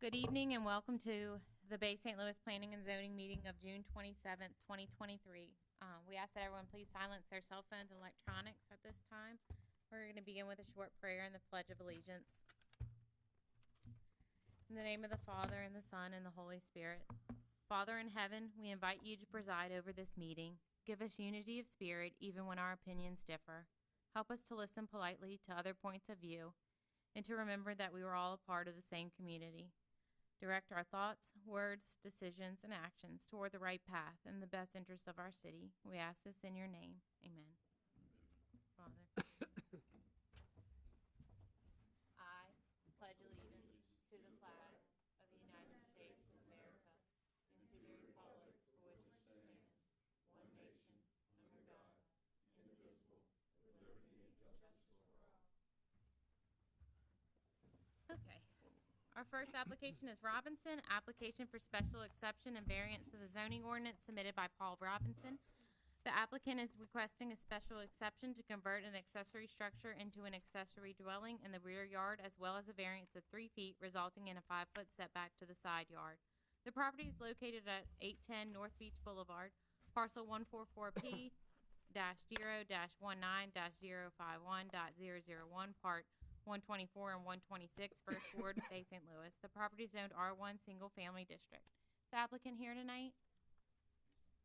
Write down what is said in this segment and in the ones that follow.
Good evening and welcome to the Bay St. Louis Planning and Zoning meeting of June 27th, 2023. We ask that everyone please silence their cell phones and electronics at this time. We're going to begin with a short prayer and the Pledge of Allegiance. In the name of the Father, and the Son, and the Holy Spirit. Father in heaven, we invite you to preside over this meeting. Give us unity of spirit even when our opinions differ. Help us to listen politely to other points of view and to remember that we are all a part of the same community. Direct our thoughts, words, decisions, and actions toward the right path in the best interest of our city. We ask this in your name. Amen. Father. I pledge allegiance to the flag of the United States of America and to the republic for which it stands, one nation, under God, indivisible, with liberty and justice for all. Okay. Our first application is Robinson, application for special exception and variance to the zoning ordinance submitted by Paul Robinson. The applicant is requesting a special exception to convert an accessory structure into an accessory dwelling in the rear yard, as well as a variance of 3 feet, resulting in a 5-foot setback to the side yard. The property is located at 810 North Beach Boulevard, parcel 144P-0-19-051.001, part 124 and 126, First Ward, Bay St. Louis. The property is zoned R1 Single Family District. Is the applicant here tonight?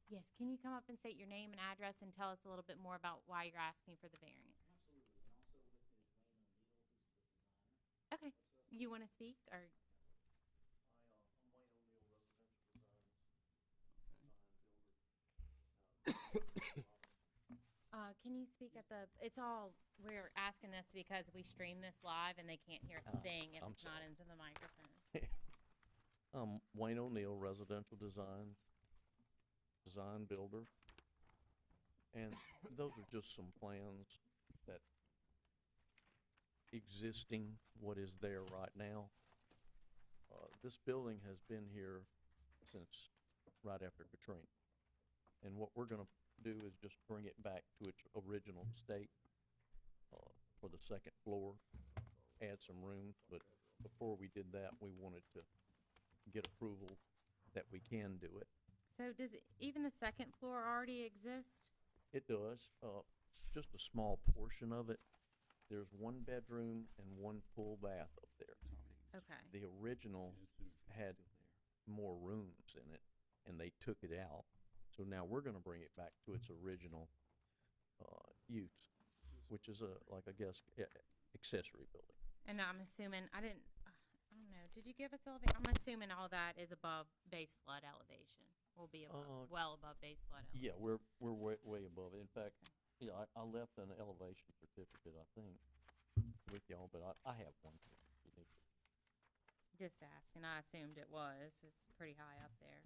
Yes, can you come up and state your name and address and tell us a little bit more about why you're asking for the variance? Absolutely, and also with me is Wayne O'Neill, who's the designer. Okay, you want to speak, or? I'm Wayne O'Neill, residential design builder. Can you speak at the, we're asking this because we stream this live and they can't hear a thing if I'm it's not sorry. into the microphone. Wayne O'Neill, residential design builder. And those are just some plans that existing, what is there right now. This building has been here since right after Katrina. And what we're gonna do is just bring it back to its original state for the second floor, add some rooms, but before we did that, we wanted to get approval that we can do it. So does even the second floor already exist? It does, just a small portion of it. There's 1 bedroom and 1 full bath up there. Okay. The original had more rooms in it, and they took it out. So now we're gonna bring it back to its original, use, which is accessory building. And I'm assuming, I don't know, did you give us elevation? I'm assuming all that is above base flood elevation. Will be above, well above base flood elevation. Yeah, we're way above it. In fact, yeah, I left an elevation certificate, I think, with y'all, but I have one. Just asking, I assumed it was. It's pretty high up there.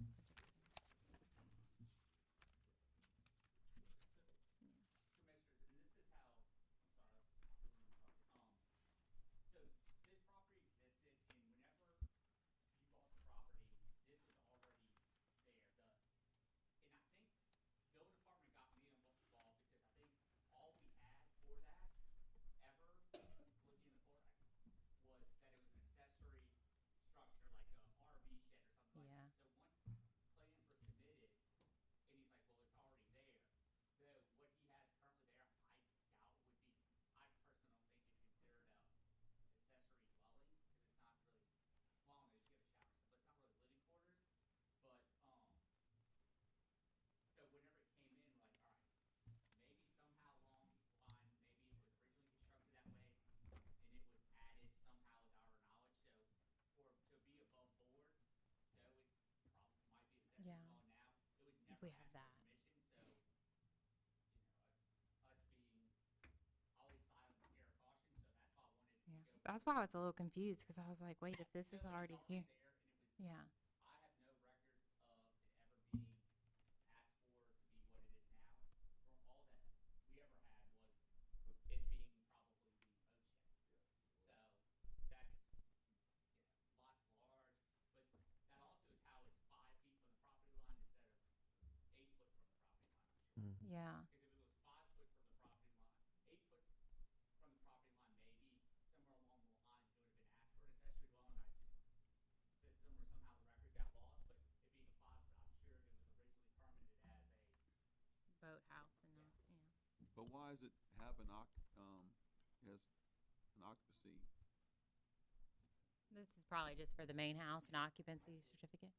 We have that. Yeah, that's why I was a little confused, because I was like, wait, if this is already here. Yeah. Yeah. why does it have has an occupancy? This is probably just for the main house and occupancy certificate.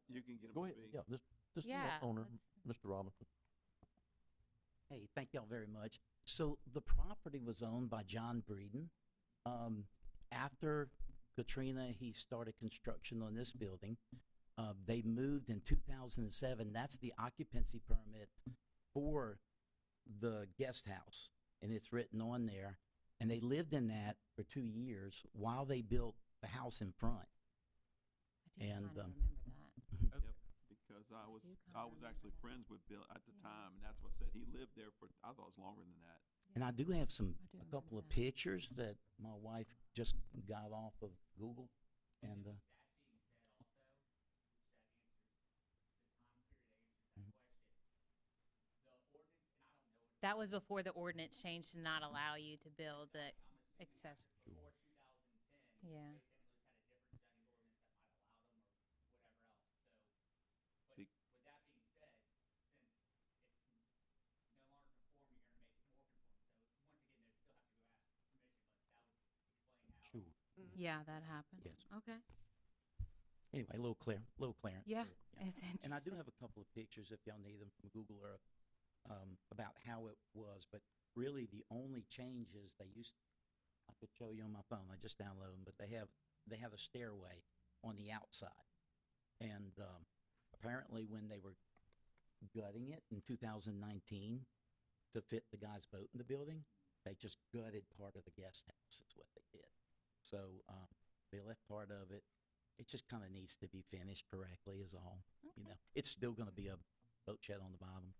You can get them Go to ahead, speak. yeah, this is Yeah, the owner, let's- Mr. Robinson. Hey, thank y'all very much. So the property was owned by John Breeden. After Katrina, he started construction on this building. They moved in 2007. That's the occupancy permit for the guest house, and it's written on there. And they lived in that for 2 years while they built the house in front. I do And, kinda um, remember that. Yep, because I was actually friends with Bill at the time, and that's what I said. He lived there for, I thought it was longer than that. And I do have I do a remember couple of that. pictures that my wife just got off of Google, and That was before the ordinance changed to not allow you to build the accessory. Yeah. Be- sure. Yeah, that happened. Yes. Okay. Anyway, a little clearance. Yeah, Yeah. it's interesting. And I do have a couple of pictures if y'all need them from Google Earth, about how it was, but really the only changes I could show you on my phone, I just downloaded them, but they have a stairway on the outside. And, apparently when they were gutting it in 2019 to fit the guy's boat in the building, they just gutted part of the guest house is what they did. So, they left part of it. It just kind of needs to be finished correctly is all, you know. It's still gonna be a boat shed on the bottom.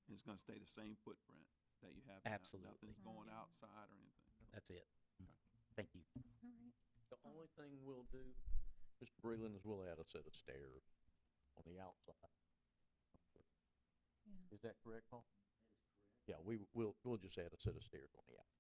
It's gonna stay the same footprint that you have now. Absolutely. Nothing's going outside or anything. That's it. Thank you. All right. The only thing we'll do, Mr. Breland, is we'll add a set of stairs on the outside. Yeah. Is that correct, Paul? Yeah, we'll just add a set of stairs on the outside.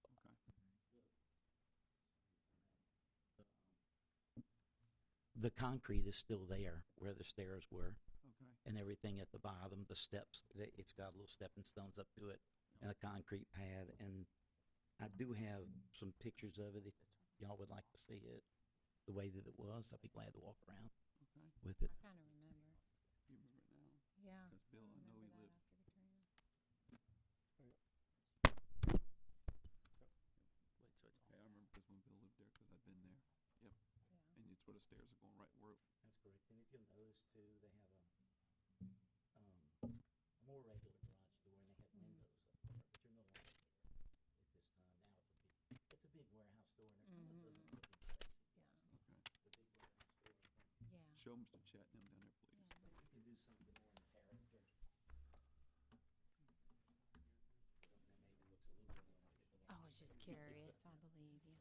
The concrete is still there where the stairs were, Okay. and everything at the bottom, the steps, it's got little stepping stones up to it, and a concrete pad, and I do have some pictures of it if y'all would like to see it, the way that it was. I'd be glad to walk around Okay. with it. I kind of remember. You remember it now? Yeah. Because Bill, I know he remember that lived. after Katrina. Okay, I remember because when Bill lived there, because I'd been there. Yep. Yeah. And it's where the stairs are going right where. That's correct. And if you'll notice too, they have a more regular garage door, and they have windows up there, but you're no longer there at this time. Now it's a big warehouse store, and it kind of doesn't look as sexy. Okay. The big warehouse store in front. Yeah. Show Mr. Chatnam down there, please. You can do something more in character. That maybe looks a little bit more like it I was just curious, I believe, yeah.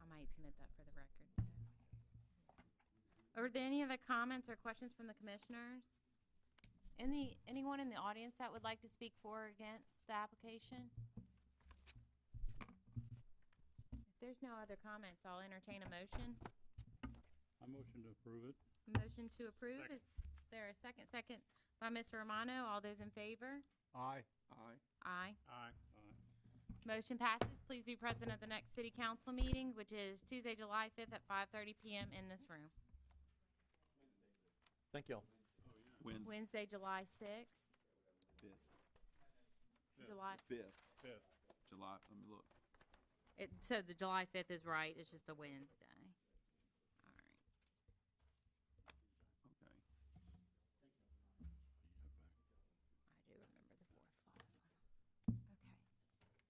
I might submit that for the record. Are there any other comments or questions from the commissioners? Anyone in the audience that would like to speak for or against the application? If there's no other comments, I'll entertain a motion. I motion to approve it. Motion to approve, is there a second? Second by Mr. Romano, all those in favor? Aye. Aye. Aye. Aye. Motion passes. Please be present at the next city council meeting, which is Tuesday, July 5th at 5:30 PM in this room. Thank y'all. Wednesday, Wednesday, July 6th, 5th. July, 5th. Fifth. July, let me look. so the July 5th is right, it's just a Wednesday. All right. Okay. I do remember the fourth clause. Okay.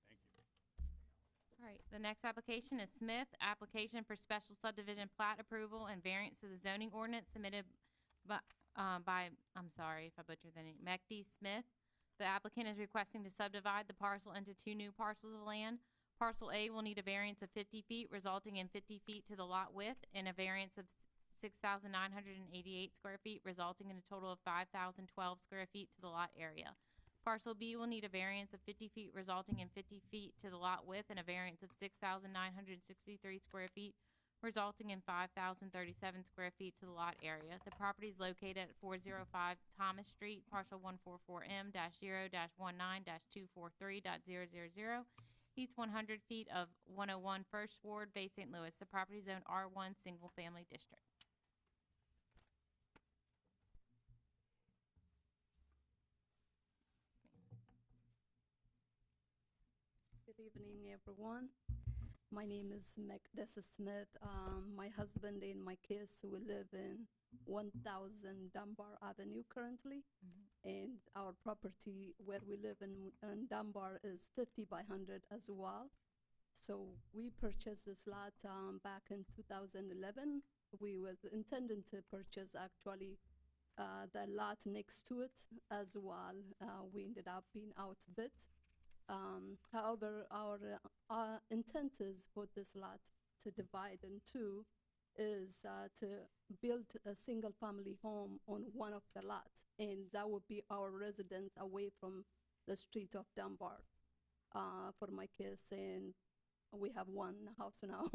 Thank you. All right, the next application is Smith, application for special subdivision plat approval and variance to the zoning ordinance submitted by, I'm sorry if I butchered the name, Mekdi Smith. The applicant is requesting to subdivide the parcel into two new parcels of land. Parcel A will need a variance of 50 feet, resulting in 50 feet to the lot width, and a variance of 6,988 square feet, resulting in a total of 5,012 square feet to the lot area. Parcel B will need a variance of 50 feet, resulting in 50 feet to the lot width, and a variance of 6,963 square feet, resulting in 5,037 square feet to the lot area. The property is located at 405 Thomas Street, parcel 144M-0-19-243.000, east 100 feet of 101 First Ward, Bay St. Louis. The property is zoned R1 Single Family District. Good evening, everyone. My name is Macdessa Smith. My husband and my kids, we live in 1000 Dunbar Avenue currently. And our property where we live in Dunbar is 50 by 100 as well. So we purchased this lot back in 2011. We was intending to purchase actually the lot next to it as well. We ended up being outbid. However, our intent is for this lot to divide in two, is to build a single family home on one of the lots, and that would be our residence away from the street of Dunbar for my kids, and we have one house now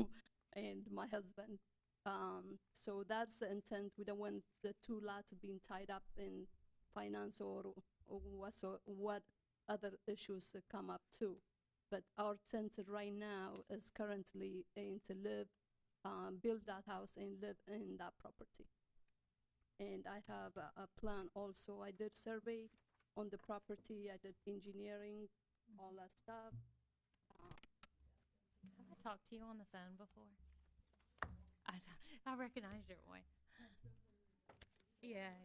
and my husband. So that's the intent. We don't want the two lots being tied up in finance or what other issues come up too. But our intent right now is currently to live, build that house and live in that property. And I have a plan also. I did survey on the property, I did engineering, all that stuff. Have I talked to you on the phone before? I recognized your voice. Yeah.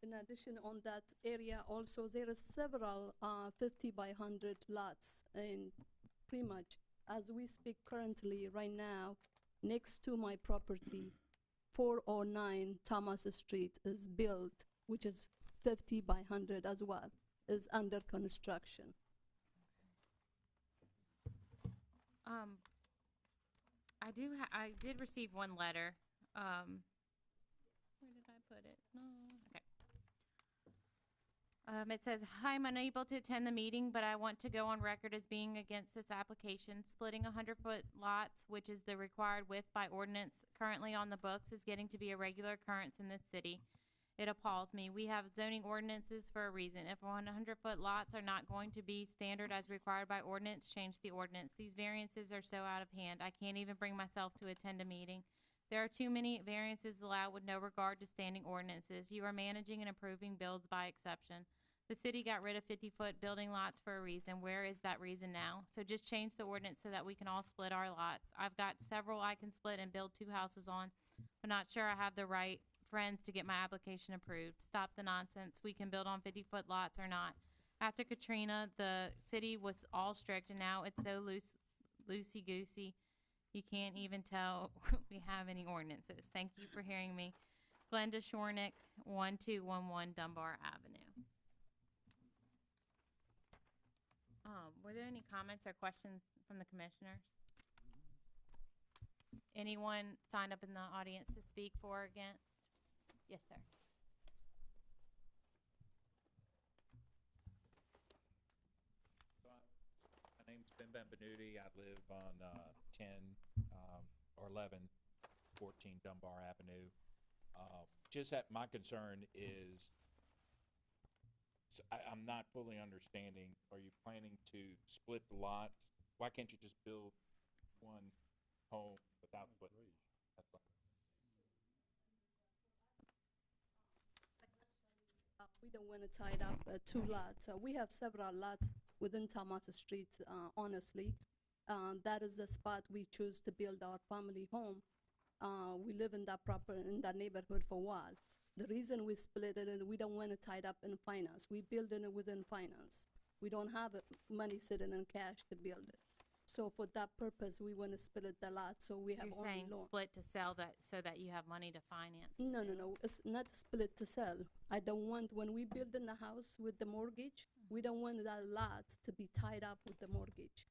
In addition, on that area also, there is several 50 by 100 lots, and pretty much as we speak currently right now, next to my property, 409 Thomas Street is built, which is 50 by 100 as well, is under construction. I did receive one letter. Where did I put it? No. Okay. It says, "Hi, I'm unable to attend the meeting, but I want to go on record as being against this application. Splitting 100-foot lots, which is the required width by ordinance currently on the books, is getting to be a regular occurrence in this city. It appalls me. We have zoning ordinances for a reason. If 100-foot lots are not going to be standard as required by ordinance, change the ordinance. These variances are so out of hand, I can't even bring myself to attend a meeting. There are too many variances allowed with no regard to standing ordinances. You are managing and approving builds by exception. The city got rid of 50-foot building lots for a reason. Where is that reason now? So just change the ordinance so that we can all split our lots. I've got several I can split and build 2 houses on, but not sure I have the right friends to get my application approved. Stop the nonsense. We can build on 50-foot lots or not. After Katrina, the city was all strict, and now it's so loosey-goosey. You can't even tell we have any ordinances. Thank you for hearing me. Glenda Shornick, 1211 Dunbar Avenue." Were there any comments or questions from the commissioners? Anyone signed up in the audience to speak for or against? Yes, sir. My name's Ben Benvenuti. I live on 10 or 1114 Dunbar Avenue. Just that my concern is, I'm not fully understanding, are you planning to split the lots? Why can't you just build one home without splitting? That's all. We don't want to tie it up 2 lots. We have several lots within Thomas Street, honestly. That is the spot we choose to build our family home. We live in that neighborhood for a while. The reason we split it, and we don't want to tie it up in finance. We build it within finance. We don't have money sitting in cash to build it. So for that purpose, we want to split the lot, so we have You're only saying loan. split to sell that so that you have money to finance? No, it's not split to sell. I don't want, when we build in the house with the mortgage, we don't want that lot to be tied up with the mortgage.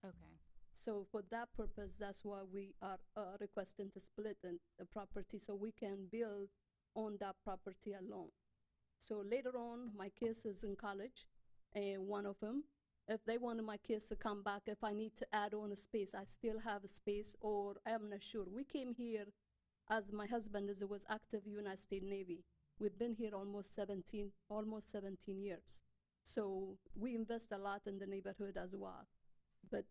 Okay. So for that purpose, that's why we are requesting to split the property so we can build on that property alone. So later on, my kids is in college, and one of them, if they wanted my kids to come back, if I need to add on a space, I still have a space, or I'm not sure. We came here as my husband was active United States Navy. We've been here almost 17 years. So we invest a lot in the neighborhood as well. But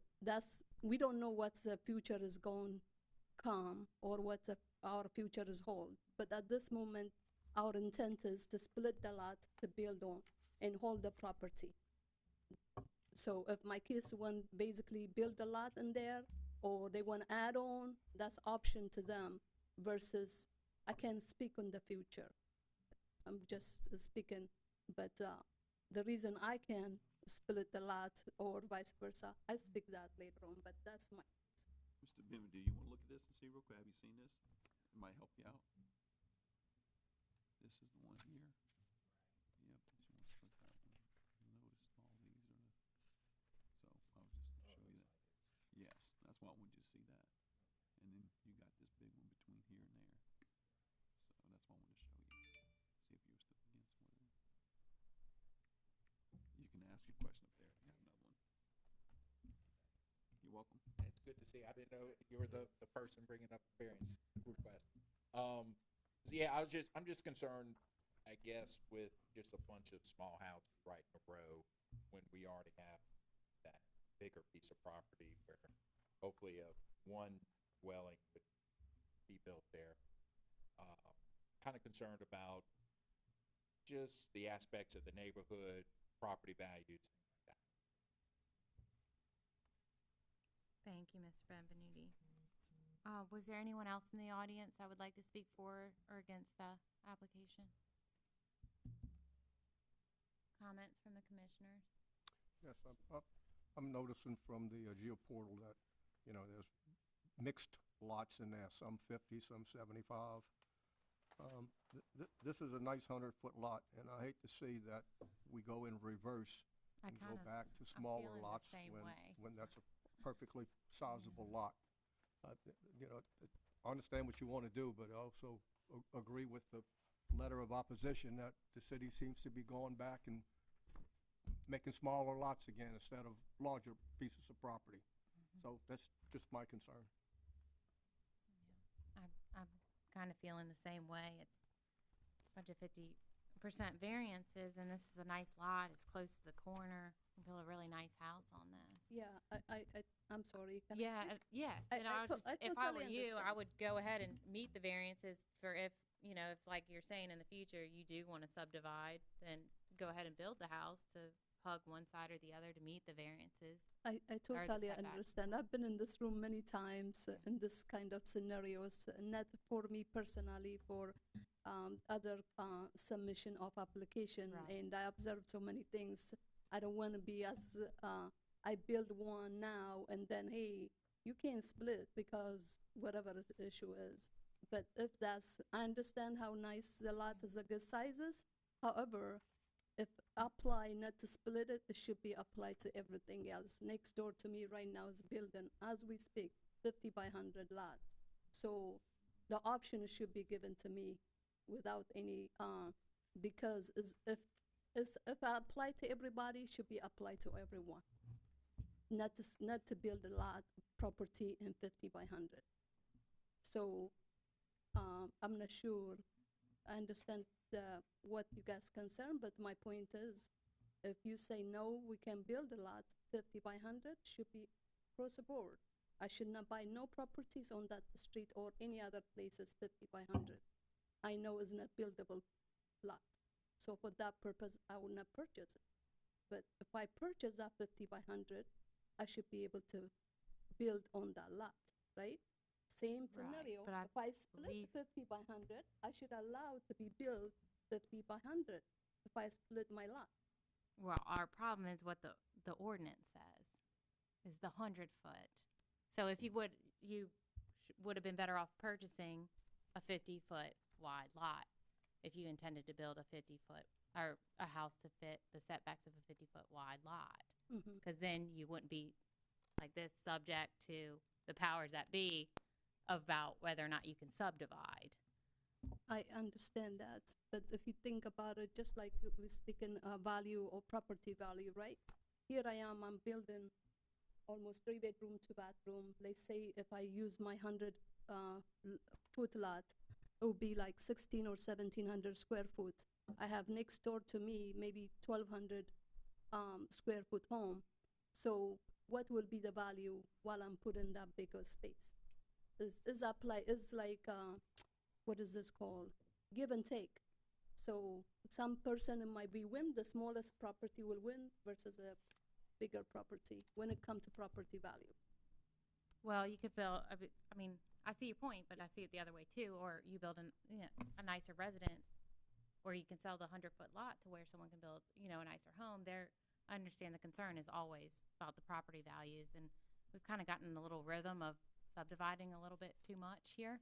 we don't know what the future is going to come or what our future is hold. But at this moment, our intent is to split the lot to build on and hold the property. So if my kids want basically build a lot in there, or they want to add on, that's option to them, versus I can't speak on the future. I'm just speaking, but the reason I can split the lot or vice versa, I speak that later on, but that's my. Mr. Bimmer, do you want to look at this and see real quick? Have you seen this? It might help you out. This is the one here. Yep, but you want to split that one. Notice all these are the, so I was just gonna show you that. Yes, that's why I wanted you to see that. And then you got this big one between here and there. So that's why I wanted to show you. See if you were still against one of them. You can ask your question up there. You have another one. You're welcome. It's good to see. I didn't know you were the person bringing up the variance request. Yeah, I'm just concerned, I guess, with just a bunch of small houses right in a row when we already have that bigger piece of property where hopefully one dwelling would be built there. Kind of concerned about just the aspects of the neighborhood, property values, things like that. Thank you, Mr. Benvenuti. Was there anyone else in the audience that would like to speak for or against the application? Comments from the commissioners? Yes, I'm noticing from the geoportal that, there's mixed lots in there, some 50, some 75. This is a nice 100-foot lot, and I hate to see that we go in reverse and go back to smaller lots when that's a perfectly sizable lot. I understand what you want to do, but I also agree with the letter of opposition that the city seems to be going back and making smaller lots again instead of larger pieces of property. So that's just my concern. I'm kind of feeling the same way. It's a bunch of 50% variances, and this is a nice lot. It's close to the corner. You build a really nice house on this. Yeah, I'm sorry. Can Yeah, I speak? yes. I And I would to- I if I were totally you, I understand. would go ahead and meet the variances for if like you're saying in the future, you do want to subdivide, then go ahead and build the house to hug one side or the other to meet the variances. I totally setbacks. understand. I've been in this room many times in this kind of scenarios, not for me personally, for other submission of application, Right. and I observe so many things. I don't want to be as I build one now and then, hey, you can't split because whatever the issue is. But if I understand how nice the lot is, a good sizes. However, if apply not to split it, it should be applied to everything else. Next door to me right now is building, as we speak, 50 by 100 lot. So the option should be given to me without any, because if I apply to everybody, it should be applied to everyone. Not to build a lot property in 50 by 100. So I'm not sure. I understand what you guys concern, but my point is, if you say no, we can build a lot 50 by 100, should be across the board. I should not buy no properties on that street or any other places 50 by 100. I know it's not buildable lot. So for that purpose, I will not purchase it. But if I purchase that 50 by 100, I should be able to build on that lot, right? Same Right, scenario. but I If I split believe- 50 by 100, I should allow it to be built 50 by 100 if I split my lot. Well, our problem is what the ordinance says, is the 100-foot. So if you would have been better off purchasing a 50-foot wide lot if you intended to build a 50-foot or a house to fit the setbacks of a 50-foot wide lot, because then you wouldn't be like this subject to the powers that be about whether or not you can subdivide. I understand that, but if you think about it, just like we speak in value or property value, right? here I am, I'm building almost 3 bedroom, 2 bathroom. Let's say if I use my 100 foot lot, it would be like 16 or 1700 square foot. I have next door to me maybe 1200 square foot home. So what will be the value while I'm putting that bigger space? Is like what is this called? Give and take. So some person it might be win, the smallest property will win versus a bigger property when it comes to property value. Well, you could build, I mean, I see your point, but I see it the other way too. Or you build a nicer residence, or you can sell the 100-foot lot to where someone can build, a nicer home. I understand the concern is always about the property values, and we've kind of gotten in a little rhythm of subdividing a little bit too much here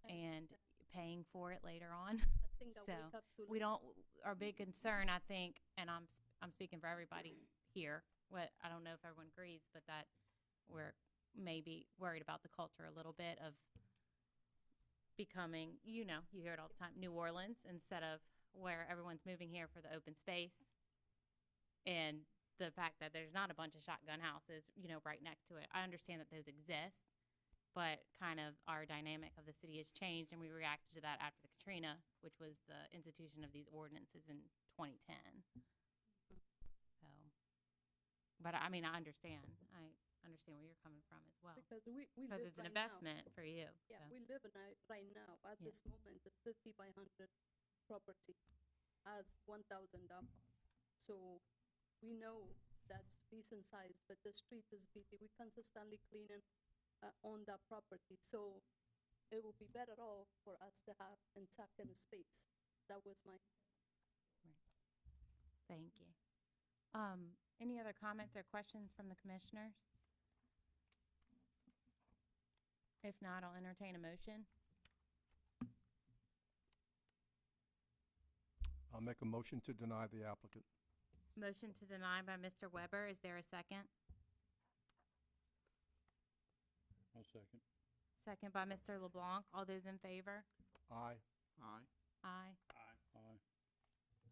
and paying for it later on. I think I So wake up too we late. don't, our big concern, I think, and I'm speaking for everybody here, I don't know if everyone agrees, but that we're maybe worried about the culture a little bit of becoming, you hear it all the time, New Orleans, instead of where everyone's moving here for the open space. And the fact that there's not a bunch of shotgun houses, right next to it. I understand that those exist, but kind of our dynamic of the city has changed, and we reacted to that after the Katrina, which was the institution of these ordinances in 2010. So, but I mean, I understand. I understand where you're coming from as well. Because we Because live it's an right now. investment for you. Yeah, so. we live in right now at Yeah. this moment, the 50 by 100 property has 1,000 dump. So we know that's decent size, but the street is busy. We consistently cleaning on that property. So it would be better off for us to have intact in space. That was my. Thank you. Any other comments or questions from the commissioners? If not, I'll entertain a motion. I'll make a motion to deny the applicant. Motion to deny by Mr. Weber. Is there a second? I'll second. Second by Mr. LeBlanc. All those in favor? Aye. Aye. Aye.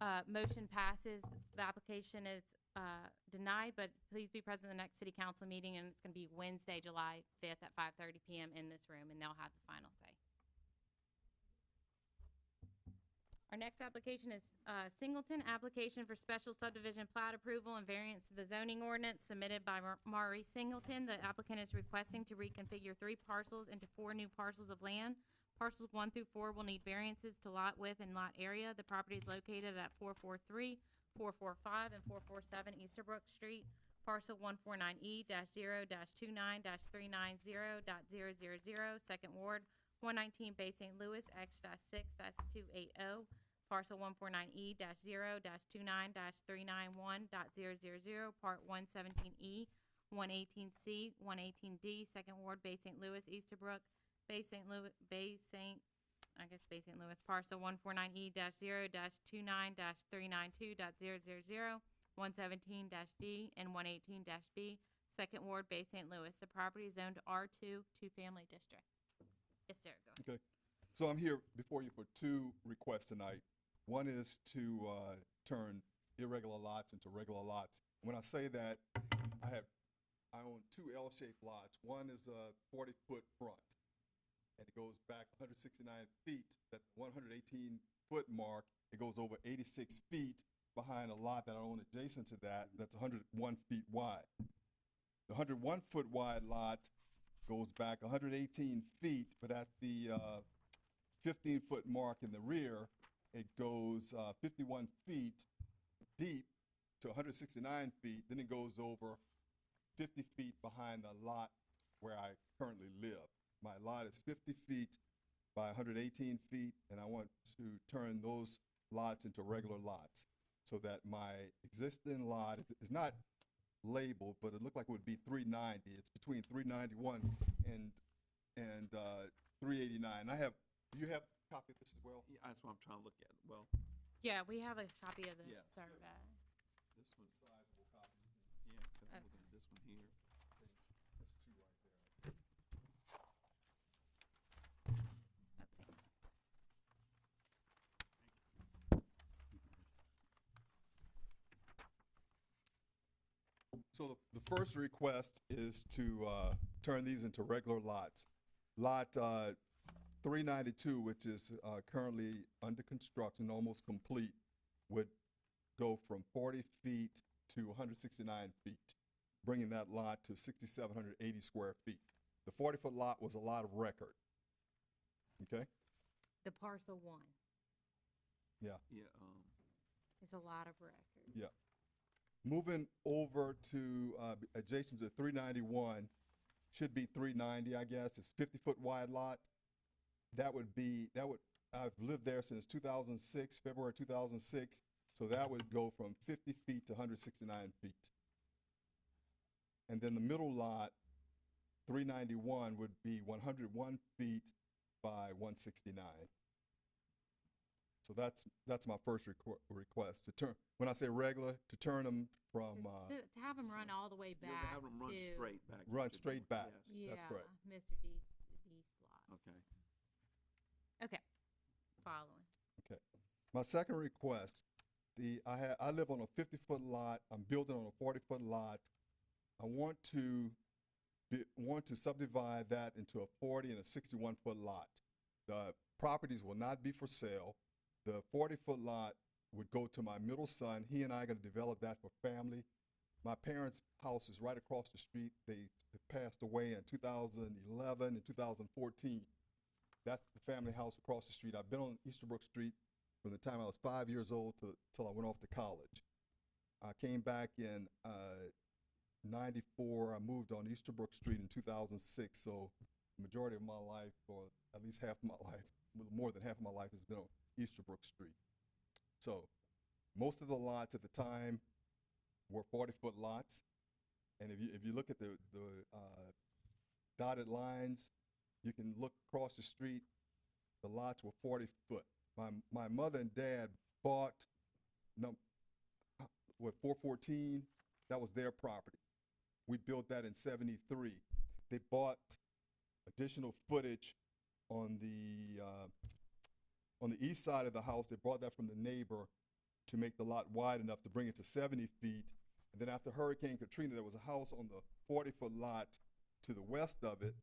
Aye. Motion passes. The application is denied, but please be present at the next city council meeting, and it's going to be Wednesday, July 5th at 5:30 p.m. in this room, and they'll have the final say. Our next application is Singleton, application for special subdivision plat approval and variance to the zoning ordinance submitted by Maurice Singleton. The applicant is requesting to reconfigure 3 parcels into 4 new parcels of land. Parcels 1 through 4 will need variances to lot width and lot area. The property is located at 443, 445, and 447 Easterbrook Street. Parcel 149E-0-29-390.000, Second Ward, 119 Bay St. Louis, X-6-280. Parcel 149E-0-29-391.000, Part 117E, 118C, 118D, Second Ward, Bay St. Louis, Easterbrook, Bay St. Louis, parcel 149E-0-29-392.000, 117-D, and 118-B, Second Ward, Bay St. Louis. The property is zoned R2, 2-family district. Yes, sir, go ahead. Okay, so I'm here before you for 2 requests tonight. One is to turn irregular lots into regular lots. When I say that, I own 2 L-shaped lots. One is a 40-foot front, and it goes back 169 feet. That 118-foot mark, it goes over 86 feet behind a lot that I own adjacent to that. That's 101 feet wide. The 101-foot wide lot goes back 118 feet, but at the 15-foot mark in the rear, it goes 51 feet deep to 169 feet. Then it goes over 50 feet behind the lot where I currently live. My lot is 50 feet by 118 feet, and I want to turn those lots into regular lots so that my existing lot is not labeled, but it looked like it would be 390. It's between 391 and 389. Do you have a copy of this as well? Yeah, that's what I'm trying to look at. Well, Yeah, we have a copy of this Yeah. survey. this one's, Sizable copy. yeah, 'cause I'm looking at this one here. That's 2 right there. Oh, thanks. So the first request is to turn these into regular lots. Lot 392, which is currently under construction, almost complete, would go from 40 feet to 169 feet, bringing that lot to 6,780 square feet. The 40-foot lot was a lot of record. Okay? The parcel 1 Yeah, is a lot of record. Yeah. Moving over to adjacent to 391, should be 390, I guess. It's 50-foot wide lot. I've lived there since 2006, February 2006. So that would go from 50 feet to 169 feet. And then the middle lot, 391, would be 101 feet by 169. So that's my first request, to turn, when I say regular, to turn them from, To have them run all the way yeah, back to have them run to, straight back. to run what you're straight doing, back. yes. Yeah, That's correct. Mr. D's lot. Okay. Okay, following. Okay. My second request, I live on a 50-foot lot. I'm building on a 40-foot lot. I want to subdivide that into a 40 and a 61-foot lot. The properties will not be for sale. The 40-foot lot would go to my middle son. He and I are going to develop that for family. My parents' house is right across the street. They passed away in 2011 and 2014. That's the family house across the street. I've been on Easterbrook Street from the time I was 5 years old till I went off to college. I came back in 94. I moved on Easterbrook Street in 2006. So the majority of my life, or at least half of my life, more than half of my life, has been on Easterbrook Street. So most of the lots at the time were 40-foot lots. And if you look at the dotted lines, you can look across the street. The lots were 40 foot. My mother and dad bought 414. That was their property. We built that in '73. They bought additional footage on the east side of the house. They brought that from the neighbor to make the lot wide enough to bring it to 70 feet. And then after Hurricane Katrina, there was a house on the 40-foot lot to the west of it.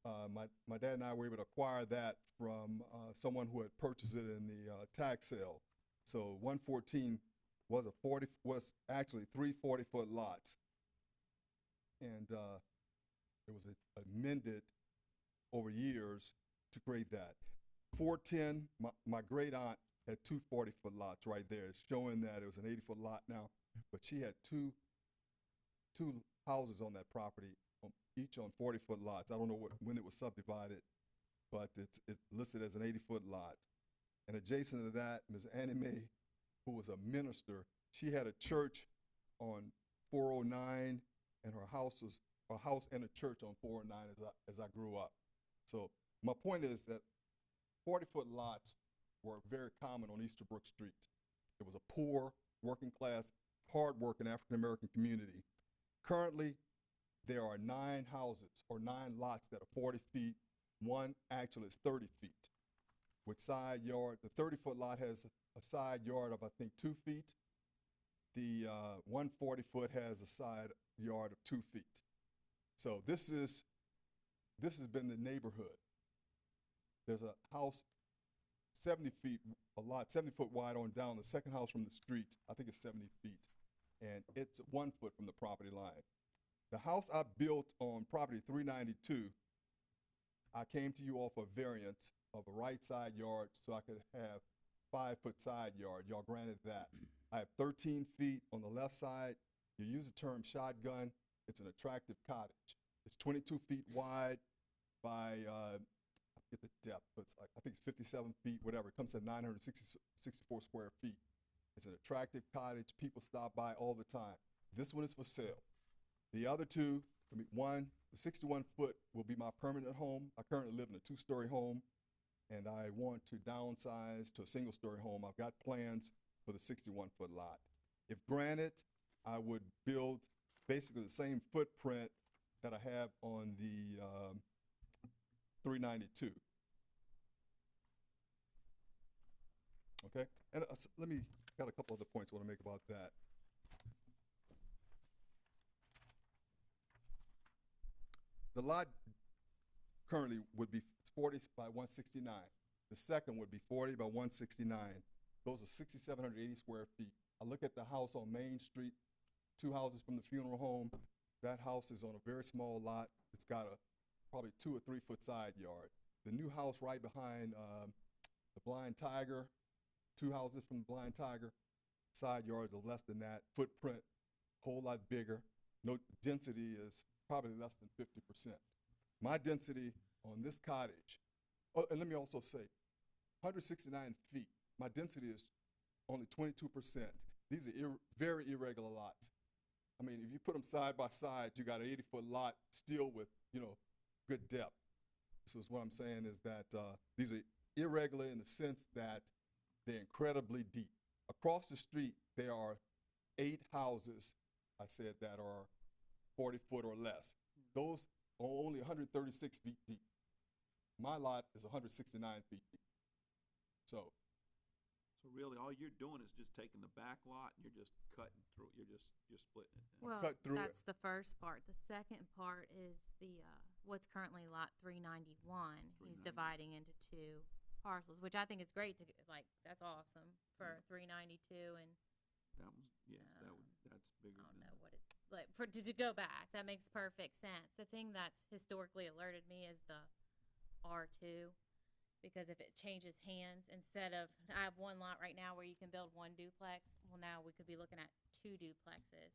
My dad and I were able to acquire that from someone who had purchased it in the tax sale. So 114 was actually 3 40-foot lots, and it was amended over years to create that. 410, my great aunt had 2 40-foot lots right there. It's showing that it was an 80-foot lot now, but she had two houses on that property, each on 40-foot lots. I don't know when it was subdivided, but it's listed as an 80-foot lot. And adjacent to that, Ms. Annie Mae, who was a minister, she had a church on 409, and her house and a church on 409 as I grew up. So my point is that 40-foot lots were very common on Easterbrook Street. It was a poor, working class, hard-working African-American community. Currently, there are 9 houses or 9 lots that are 40 feet. One actually is 30 feet with side yard. The 30-foot lot has a side yard of, I think, 2 feet. The 140-foot has a side yard of 2 feet. So this has been the neighborhood. There's a house 70 feet, a lot 70 foot wide on down. The second house from the street, I think it's 70 feet, and it's 1 foot from the property line. The house I built on property 392, I came to you off a variance of a right side yard so I could have 5-foot side yard. Y'all granted that. I have 13 feet on the left side. You use the term shotgun. It's an attractive cottage. It's 22 feet wide by, I forget the depth, but it's like, I think it's 57 feet, whatever. It comes to 964 square feet. It's an attractive cottage. People stop by all the time. This one is for sale. The other two, the 61-foot will be my permanent home. I currently live in a 2-story home, and I want to downsize to a single-story home. I've got plans for the 61-foot lot. If granted, I would build basically the same footprint that I have on the 392. Okay, and got a couple other points I want to make about that. the lot currently would be 40 by 169. The second would be 40 by 169. Those are 6,780 square feet. I look at the house on Main Street, 2 houses from the funeral home. That house is on a very small lot. It's got a probably 2 or 3 foot side yard. The new house right behind the Blind Tiger, 2 houses from the Blind Tiger, side yards are less than that. Footprint, whole lot bigger. No, density is probably less than 50%. My density on this cottage, oh, and let me also say, 169 feet. My density is only 22%. These are very irregular lots. I mean, if you put them side by side, you got an 80-foot lot still with, good depth. So what I'm saying is that these are irregular in the sense that they're incredibly deep. Across the street, there are 8 houses, I said, that are 40 foot or less. Those are only 136 feet deep. My lot is 169 feet deep. So really, all you're doing is just taking the back lot and you're just cutting through. You're splitting it down. Well, cut through that's the first part. The second part is the what's currently lot 391. He's 391. dividing into 2 parcels, which I think is great. That's awesome for 392 and. That was that's bigger. I don't know what it's like to go back. That makes perfect sense. The thing that's historically alerted me is the R2, because if it changes hands, instead of I have 1 lot right now where you can build 1 duplex. Well, now we could be looking at 2 duplexes.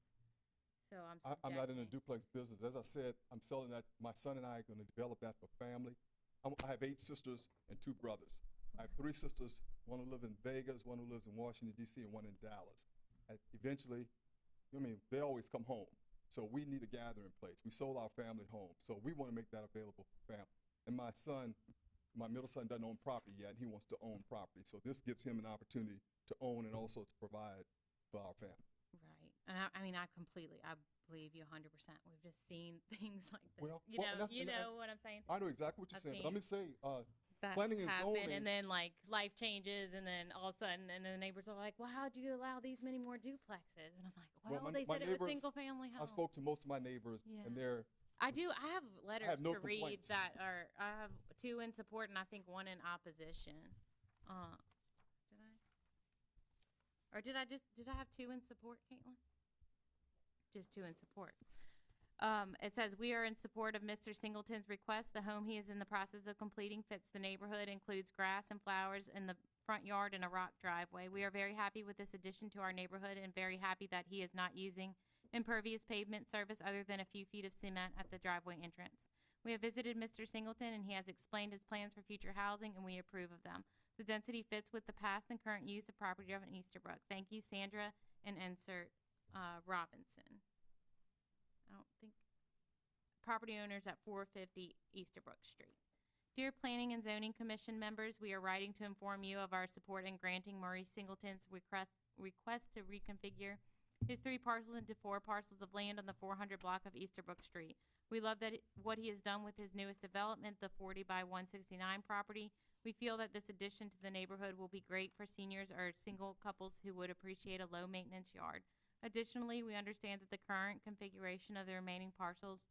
So I'm not in the subjecting- duplex business. As I said, I'm selling that. My son and I are going to develop that for family. I have 8 sisters and 2 brothers. I have 3 sisters, one who lives in Vegas, one who lives in Washington, D.C., and one in Dallas. Eventually, they always come home. So we need a gathering place. We sold our family home. So we want to make that available for family. And my middle son doesn't own property yet, and he wants to own property. So this gives him an opportunity to own and also to provide for our family. Right. And I believe you 100%. We've just seen things like this. Well, you know and what I'm saying? I know exactly what you're I've saying, but let me say, That planning and happen, zoning- and then life changes, and then all of a sudden, and the neighbors are like, "Well, how do you allow these many more duplexes?" And I'm like, "Well, they my said it was neighbors- single family I home." spoke to most of my neighbors, Yeah. and they're I have letters no to read complaints. that are I have 2 in support and I think 1 in opposition. Did I? Or did I have 2 in support, Caitlin? Just 2 in support. It says, we are in support of Mr. Singleton's request. The home he is in the process of completing fits the neighborhood, includes grass and flowers in the front yard and a rock driveway. We are very happy with this addition to our neighborhood and very happy that he is not using impervious pavement surface other than a few feet of cement at the driveway entrance. We have visited Mr. Singleton and he has explained his plans for future housing and we approve of them. The density fits with the past and current use of property of Easterbrook. Thank you, Sandra, and insert Robinson. I don't think property owners at 450 Easterbrook Street. Dear Planning and Zoning Commission members, we are writing to inform you of our support in granting Maurice Singleton's request to reconfigure his 3 parcels into 4 parcels of land on the 400 block of Easterbrook Street. We love what he has done with his newest development, the 40 by 169 property. We feel that this addition to the neighborhood will be great for seniors or single couples who would appreciate a low-maintenance yard. Additionally, we understand that the current configuration of the remaining parcels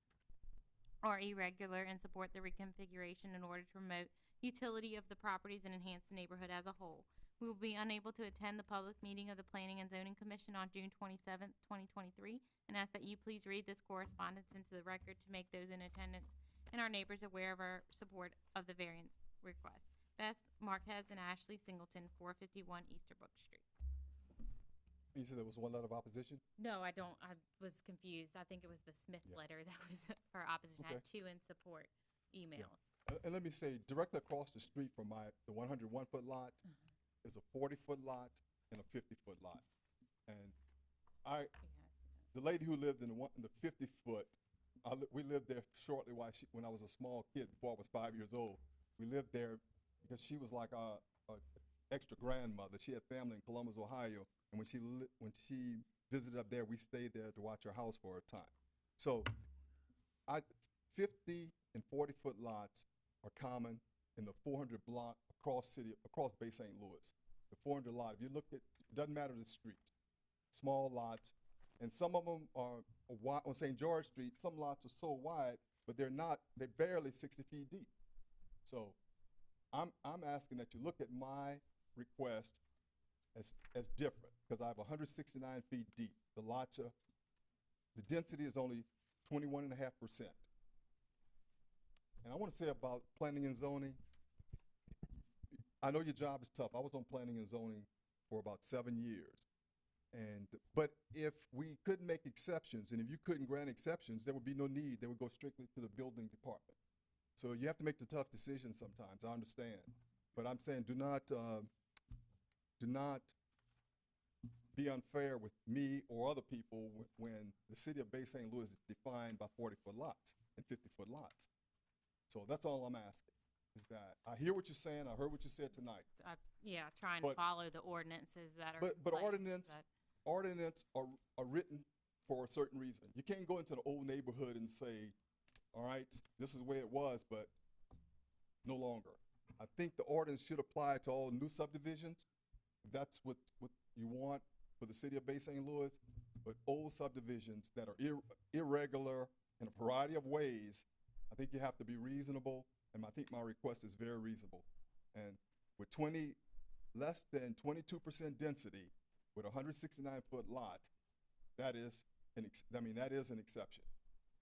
are irregular and support the reconfiguration in order to promote utility of the properties and enhance the neighborhood as a whole. We will be unable to attend the public meeting of the Planning and Zoning Commission on June 27th, 2023, and ask that you please read this correspondence into the record to make those in attendance and our neighbors aware of our support of the variance request. Beth Marquez and Ashley Singleton, 451 Easterbrook Street. You said there was 1 letter of opposition? No, I don't. I was confused. I think it was the Smith Yeah. letter that was for opposition. I had Okay. 2 in support emails. And let me say, directly across the street from the 101-foot lot is a 40-foot lot and a 50-foot lot. And the lady who lived in the 50-foot, we lived there shortly when I was a small kid, before I was 5 years old. We lived there because she was like a extra grandmother. She had family in Columbus, Ohio, and when she visited up there, we stayed there to watch her house for a time. So 50 and 40-foot lots are common in the 400 block across Bay St. Louis. The 400 lot, if you look at, it doesn't matter the street, small lots, and some of them are wide. On St. George Street, some lots are so wide but they're barely 60 feet deep. So I'm asking that you look at my request as different, because I have 169 feet deep. The density is only 21.5%. And I want to say about planning and zoning, I know your job is tough. I was on planning and zoning for about 7 years. But if we couldn't make exceptions, and if you couldn't grant exceptions, there would be no need. They would go strictly to the building department. So you have to make the tough decisions sometimes. I understand. But I'm saying do not be unfair with me or other people when the city of Bay St. Louis is defined by 40-foot lots and 50-foot lots. So that's all I'm asking, is that I hear what you're saying. I heard what you said tonight. Try and But- follow the ordinances that are But in place, ordinance are written for a certain reason. You can't go into the old neighborhood and say, all right, this is the way it was, but no longer. I think the ordinance should apply to all new subdivisions, if that's what you want for the city of Bay St. Louis, but old subdivisions that are irregular in a variety of ways, I think you have to be reasonable, and I think my request is very reasonable. And with less than 22% density, with a 169-foot lot, that is an exception.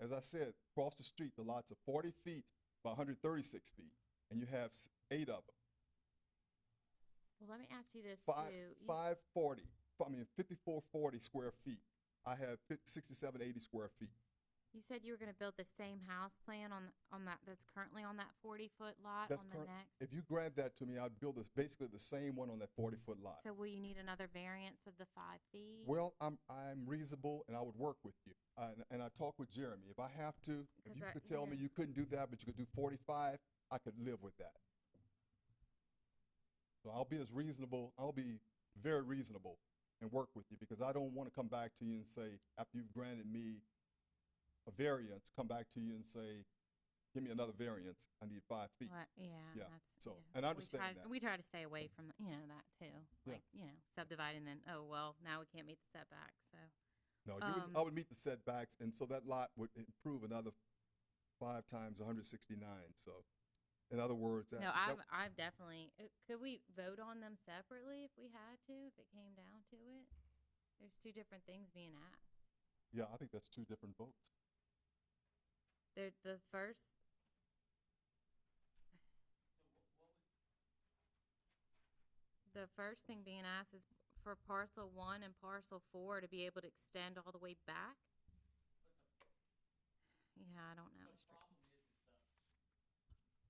As I said, across the street, the lots are 40 feet by 136 feet, and you have 8 of them. Well, let me ask you this too. 5440 square feet. I have 6780 square feet. You said you were going to build the same house plan on that's currently on that 40-foot lot That's on the next. If you grant that to me, I'd build basically the same one on that 40-foot lot. So will you need another variance of the 5 feet? Well, I'm reasonable, and I would work with you. And I talked with Jeremy. If I have to, if you could tell me you couldn't do that, but you could do 45, I could live with that. So I'll be very reasonable and work with you, because I don't want to come back to you and say, after you've granted me a variance, come back to you and say, give me another variance, I need 5 feet. Well, Yeah, that's, so, and I understand that. We try to stay away from, that too. Yeah. Like, subdividing, then, oh, well, now we can't meet the setbacks, so. No, I would meet the setbacks, and so that lot would improve another 5 times 169. So, in other words, No, I've definitely, could we vote on them separately if we had to, if it came down to it? There's 2 different things being asked. yeah, I think that's 2 different votes. The first thing being asked is for parcel 1 and parcel 4 to be able to extend all the way back. Yeah, I don't know.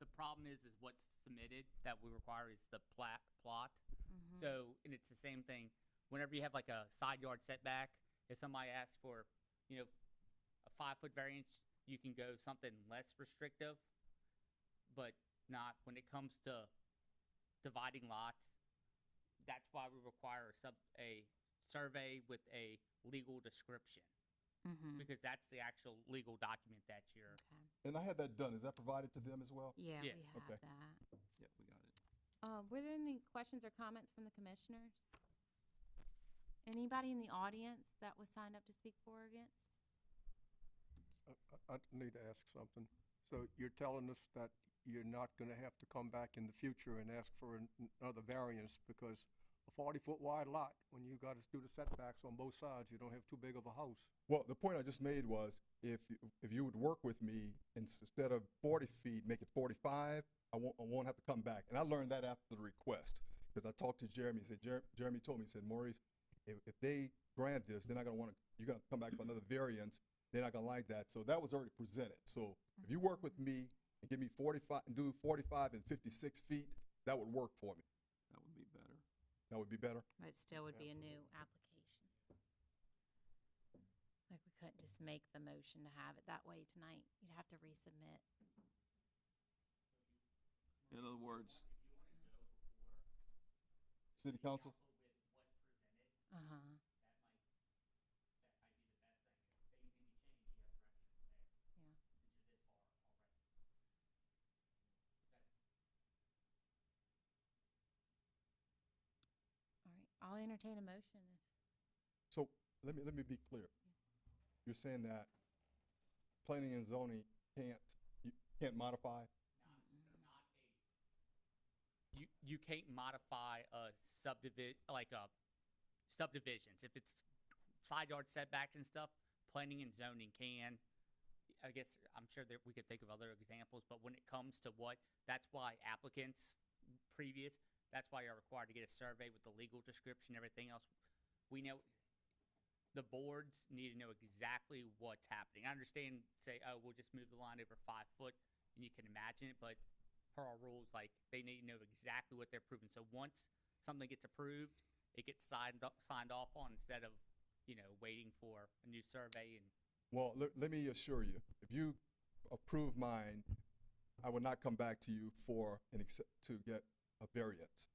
The problem is what's submitted that we require is the plot. Mhm. So, and it's the same thing. Whenever you have like a side yard setback, if somebody asks for, a 5-foot variance, you can go something less restrictive, but not when it comes to dividing lots. That's why we require a survey with a legal description, Mhm. because that's the actual legal document that you're. Okay. And I had that done. Is that provided to them as well? Yeah, Yeah. we have Okay. that. Yep, we got it. Were there any questions or comments from the commissioners? Anybody in the audience that was signed up to speak for or against? I need to ask something. So you're telling us that you're not gonna have to come back in the future and ask for another variance, because a 40-foot wide lot, when you gotta do the setbacks on both sides, you don't have too big of a house. Well, the point I just made was, if you would work with me, instead of 40 feet, make it 45, I won't have to come back. And I learned that after the request, because I talked to Jeremy. He said, Jeremy told me, he said, Maurice, if they grant this, they're not gonna you're gonna come back for another variance. They're not gonna like that. So that was already presented. So if you work with me and give me 45 and do 45 and 56 feet, that would work for me. That would be better. That would be better. But it still would be a new application. Like, we couldn't just make the motion to have it that way tonight. You'd have to resubmit. In other words, City Council? Uh-huh. All right, I'll entertain a motion. So let me be clear. You're saying that planning and zoning you can't modify? You can't modify a subdivisions. If it's side yard setbacks and stuff, planning and zoning can. I guess, I'm sure that we could think of other examples, but when it comes to that's why applicants that's why you're required to get a survey with the legal description, everything else. We know, the boards need to know exactly what's happening. I understand, say, oh, we'll just move the line over 5 foot, and you can imagine it, but per our rules, like, they need to know exactly what they're approving. So once something gets approved, it gets signed off on, instead of, waiting for a new survey. And Well, let me assure you, if you approve mine, I will not come back to you to get a variance.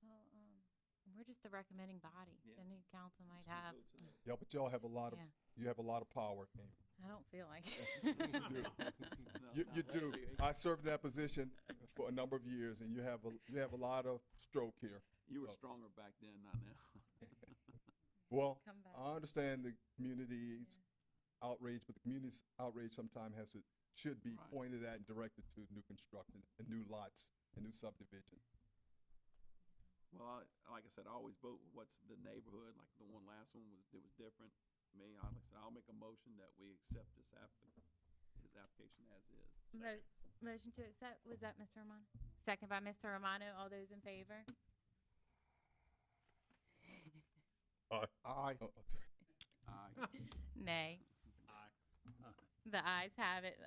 Well, we're just the recommending body, so new council might have. Yeah, but y'all have a lot of, Yeah. you have a lot of power, Amy. I don't feel like. Yes, you do. You do. I served in that position for a number of years, and you have a lot of stroke here. You were stronger back then, not now. Well, Come back. I understand the community's outrage, but the community's outrage sometimes should be Right. pointed at and directed to new construction and new lots and new subdivision. Well, like I said, I always vote with what's the neighborhood. Like the last one was different. Me, like I said, I'll make a motion that we accept his application as is. Motion to accept, was that Mr. Romano? Second by Mr. Romano, all those in favor? Aye. Aye. Oh, sorry. Aye. Nay. Aye. The ayes have it.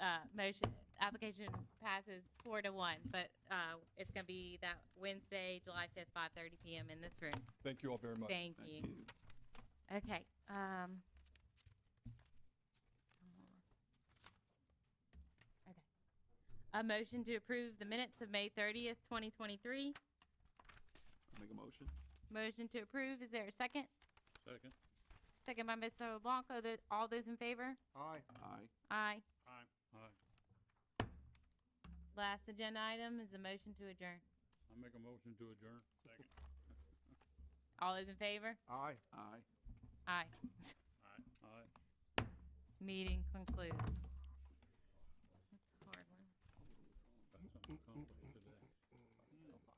Application passes 4-1, but it's gonna be that Wednesday, July 5th, 5:30 PM in this room. Thank you all very much. Thank Thank you. you. Okay, okay. A motion to approve the minutes of May 30th, 2023. I'll make a motion. Motion to approve, is there a second? Second. Second by Mr. Blanco, all those in favor? Aye. Aye. Aye. Aye. Aye. Last agenda item is a motion to adjourn. I make a motion to adjourn. Second. All those in favor? Aye. Aye. Aye. Aye. Aye. Meeting concludes.